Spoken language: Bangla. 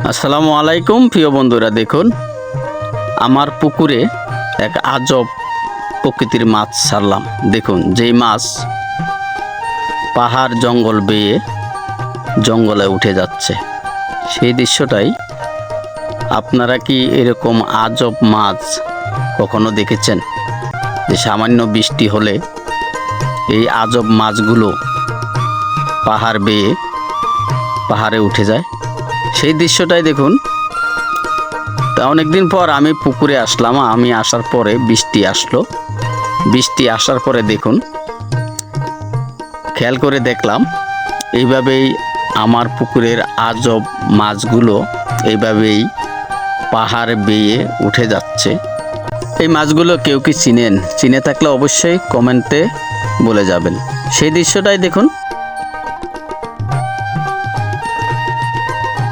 আসসালামু আলাইকুম প্রিয় বন্ধুরা, দেখুন আমার পুকুরে এক আজব প্রকৃতির মাছ ছাড়লাম। দেখুন, যেই মাছ পাহাড় জঙ্গল বেয়ে জঙ্গলে উঠে যাচ্ছে, সেই দৃশ্যটাই আপনারা কি এরকম আজব মাছ কখনো দেখেছেন? যে সামান্য বৃষ্টি হলে এই আজব মাছগুলো পাহাড় বেয়ে পাহাড়ে উঠে যায়, সেই দৃশ্যটাই দেখুন। তা অনেকদিন পর আমি পুকুরে আসলাম। আমি আসার পরে বৃষ্টি আসলো। বৃষ্টি আসার পরে দেখুন, খেয়াল করে দেখলাম এইভাবেই আমার পুকুরের আজব মাছগুলো এইভাবেই পাহাড় বেয়ে উঠে যাচ্ছে। এই মাছগুলো কেউ কি চিনেন? চিনে থাকলে অবশ্যই কমেন্টে বলে যাবেন। সেই দৃশ্যটাই দেখুন।